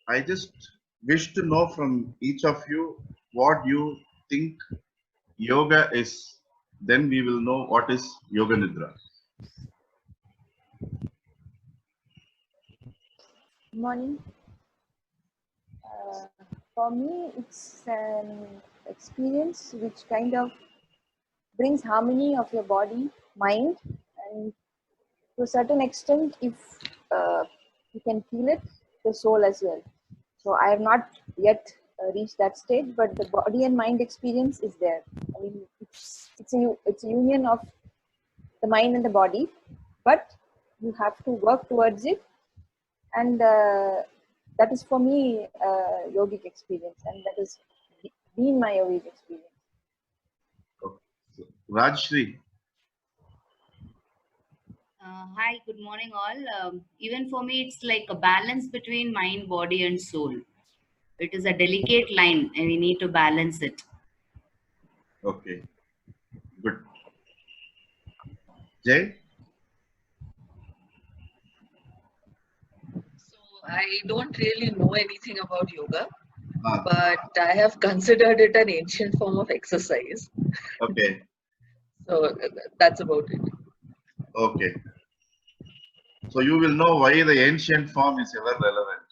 I just wish to know from each of you what you think yoga is. Then we will know what is Yoga Nidra. Morning. For me, it's an experience which kind of brings harmony of your body, mind, and to a certain extent, if you can feel it, the soul as well. So I have not yet reached that stage, but the body and mind experience is there. I mean, it's a union of the mind and the body, but you have to work towards it, and that is for me yogic experience, and that has been my yogic experience. Okay. So, Rajshri, Hi, good morning, all. Even for me, it's like a balance between mind, body, and soul. It is a delicate line, and we need to balance it. okay, good. Jay, So I don't really know anything about yoga, ah, but I have considered it an ancient form of exercise. okay, So that's about it. okay. So you will know why the ancient form is ever relevant.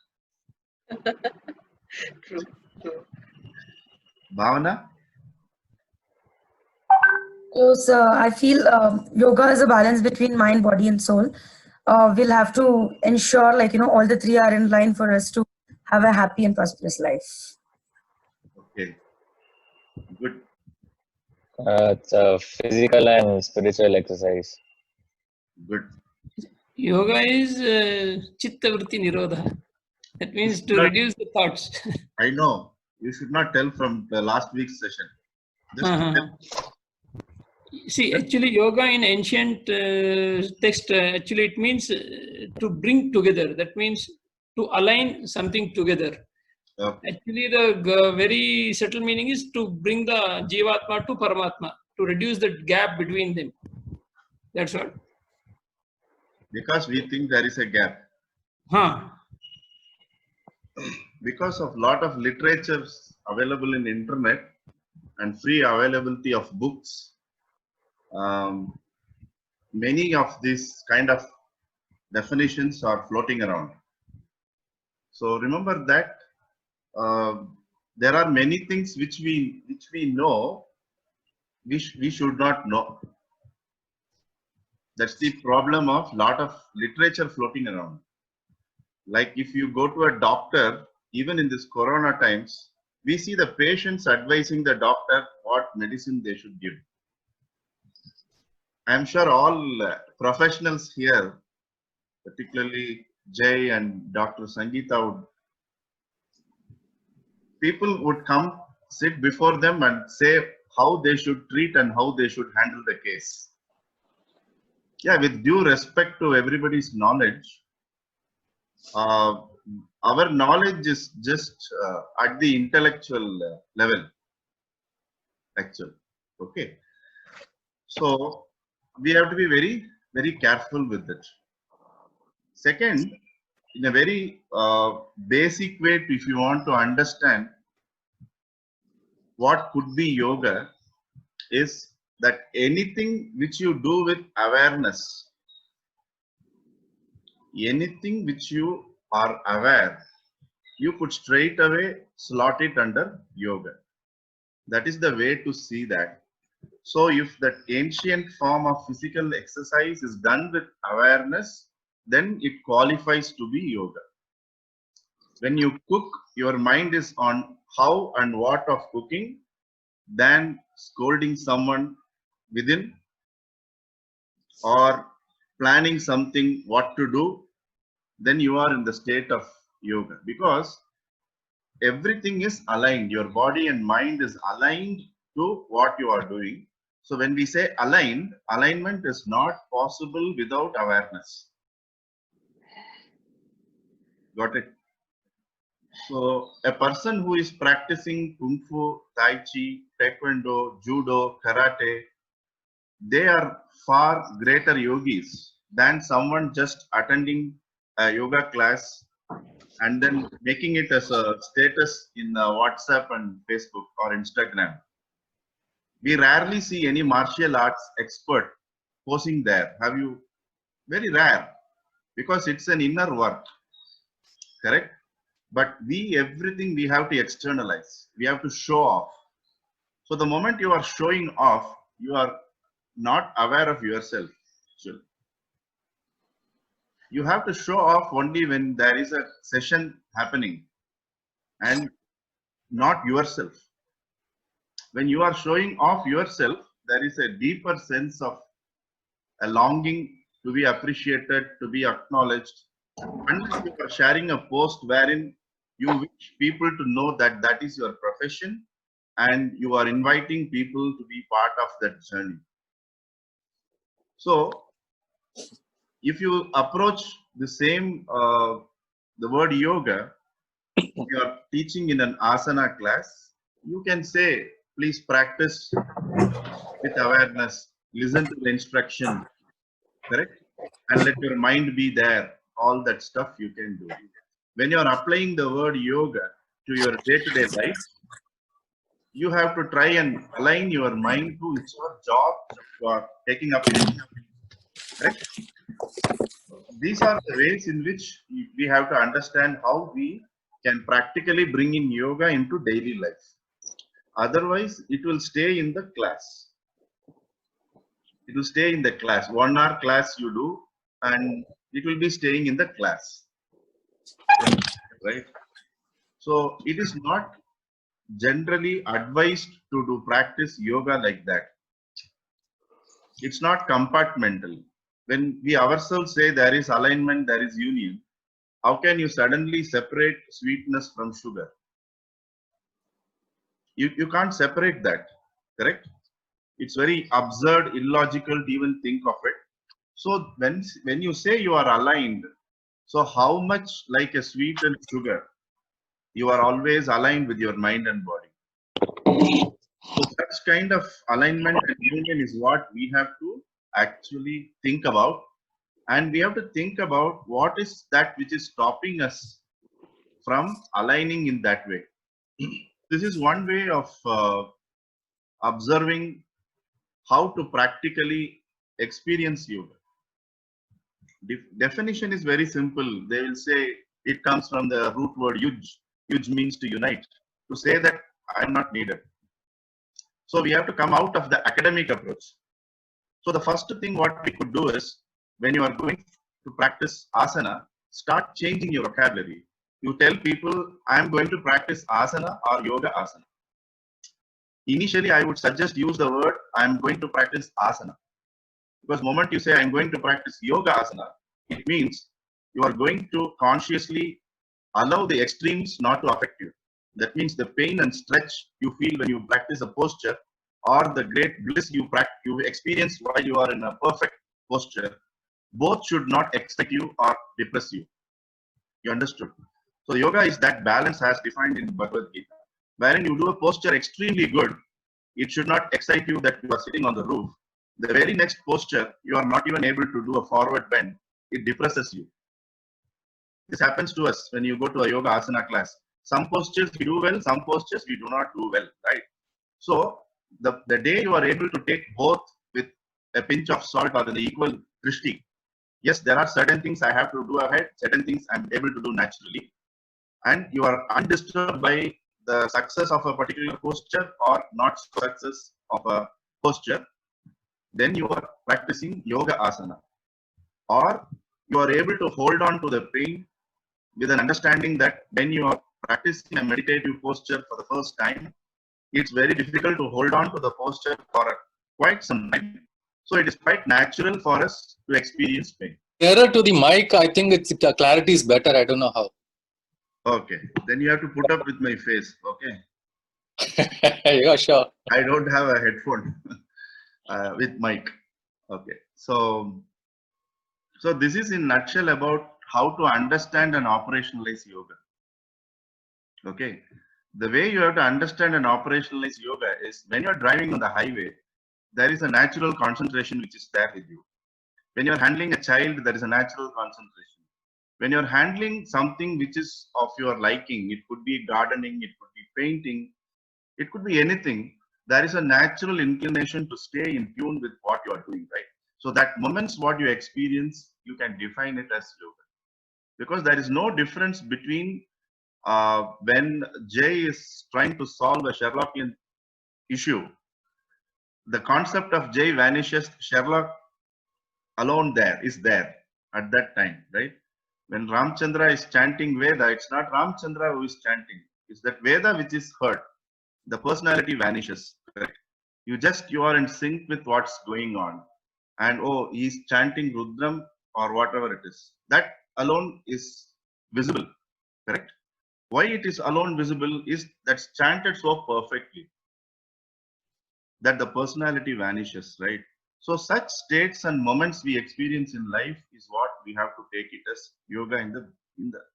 True, true. Bhavana, So I feel yoga is a balance between mind, body, and soul. We'll have to ensure, all the three are in line for us to have a happy and prosperous life. okay, good. It's a physical and spiritual exercise. Good. Yoga is chitta vritti nirodha. That means to reduce the thoughts. I know you should not tell from the last week's session. Just See, actually, yoga in ancient text, actually, it means to bring together. That means to align something together. okay. Actually, the very subtle meaning is to bring the Jivatma to Paramatma, to reduce the gap between them. That's all. Because we think there is a gap. Huh. Because of lot of literatures available in internet and free availability of books, many of these kind of definitions are floating around. So remember that there are many things which we know we should not know. That's the problem of lot of literature floating around. Like if you go to a doctor, even in this corona times, we see the patients advising the doctor what medicine they should give. I'm sure all professionals here, particularly Jay and Dr. Sangeeta, people would come, sit before them and say how they should treat and how they should handle the case. Yeah, with due respect to everybody's knowledge, our knowledge is just at the intellectual level, actually. Okay. So we have to be very, very careful with it. Second, in a very basic way, if you want to understand what could be yoga, is that anything which you do with awareness, anything which you are aware, you could straight away slot it under yoga. That is the way to see that. So if that ancient form of physical exercise is done with awareness, then it qualifies to be yoga. When you cook, your mind is on how and what of cooking than scolding someone within or planning something what to do, then you are in the state of yoga, because everything is aligned. Your body and mind is aligned to what you are doing. So when we say aligned, alignment is not possible without awareness. Got it? So a person who is practicing Kung Fu, Tai Chi, Taekwondo, Judo, Karate, they are far greater yogis than someone just attending a yoga class and then making it as a status in WhatsApp and Facebook or Instagram. We rarely see any martial arts expert posing there. Have you? Very rare, because it's an inner work, correct? But everything we have to externalize. We have to show off. So the moment you are showing off, you are not aware of yourself. You have to show off only when there is a session happening and not yourself. When you are showing off yourself, there is a deeper sense of a longing to be appreciated, to be acknowledged. Unless you are sharing a post wherein you wish people to know that that is your profession and you are inviting people to be part of that journey. So if you approach the same, the word yoga, you are teaching in an asana class, you can say, please practice with awareness, listen to the instruction, correct? And let your mind be there. All that stuff you can do. When you are applying the word yoga to your day-to-day life, you have to try and align your mind to its job you are taking up. Correct? These are the ways in which we have to understand how we can practically bring in yoga into daily life. Otherwise, it will stay in the class. It will stay in the class. 1 hour class you do, and it will be staying in the class. Right? So it is not generally advised to do practice yoga like that. It's not compartmental. When we ourselves say there is alignment, there is union, how can you suddenly separate sweetness from sugar? You can't separate that, correct? It's very absurd, illogical to even think of it. So when you say you are aligned, so how much like a sweet and sugar, you are always aligned with your mind and body. So such kind of alignment and union is what we have to actually think about. And we have to think about what is that which is stopping us from aligning in that way. This is one way of observing how to practically experience yoga. Definition is very simple. They will say it comes from the root word yuj. Yuj means to unite. To say that I am not needed. So we have to come out of the academic approach. So the first thing what we could do is, when you are going to practice asana, start changing your vocabulary. You tell people, I am going to practice asana or yoga asana. Initially, I would suggest use the word, I am going to practice asana. Because the moment you say, I am going to practice yoga asana, it means you are going to consciously allow the extremes not to affect you. That means the pain and stretch you feel when you practice a posture, or the great bliss you experience while you are in a perfect posture, both should not excite you or depress you. You understood? So yoga is that balance as defined in Bhagavad Gita. Wherein you do a posture extremely good, it should not excite you that you are sitting on the roof. The very next posture, you are not even able to do a forward bend. It depresses you. This happens to us when you go to a yoga asana class. Some postures we do well, some postures we do not do well, right? So the day you are able to take both with a pinch of salt or the equal drishti, yes, there are certain things I have to do ahead, certain things I'm able to do naturally, and you are undisturbed by the success of a particular posture or not success of a posture, then you are practicing yoga asana. Or you are able to hold on to the pain with an understanding that when you are practicing a meditative posture for the first time, it's very difficult to hold on to the posture for quite some time. So it is quite natural for us to experience pain. Nearer to the mic, I think the clarity is better. I don't know how. Okay, then you have to put up with my face. Okay. Yeah, sure. I don't have a headphone with mic. Okay, so this is in nutshell about how to understand and operationalize yoga. Okay, the way you have to understand and operationalize yoga is when you're driving on the highway, there is a natural concentration which is there with you. When you're handling a child, there is a natural concentration. When you're handling something which is of your liking, it could be gardening, it could be painting, it could be anything. There is a natural inclination to stay in tune with what you are doing, right? So that moments what you experience, you can define it as yoga. Because there is no difference between when Jay is trying to solve a Sherlockian issue, the concept of Jay vanishes, Sherlock alone is there at that time, right? When Ramchandra is chanting Veda, it's not Ramchandra who is chanting, it's that Veda which is heard. The personality vanishes, correct? You are in sync with what's going on. And oh, he's chanting Rudram or whatever it is. That alone is visible, correct? Why it is alone visible is that's chanted so perfectly that the personality vanishes, right? So such states and moments we experience in life is what we have to take it as yoga in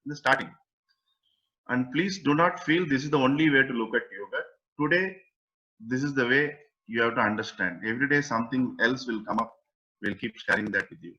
the starting. And please do not feel this is the only way to look at yoga. Today, this is the way you have to understand. Every day something else will come up. We'll keep sharing that with you.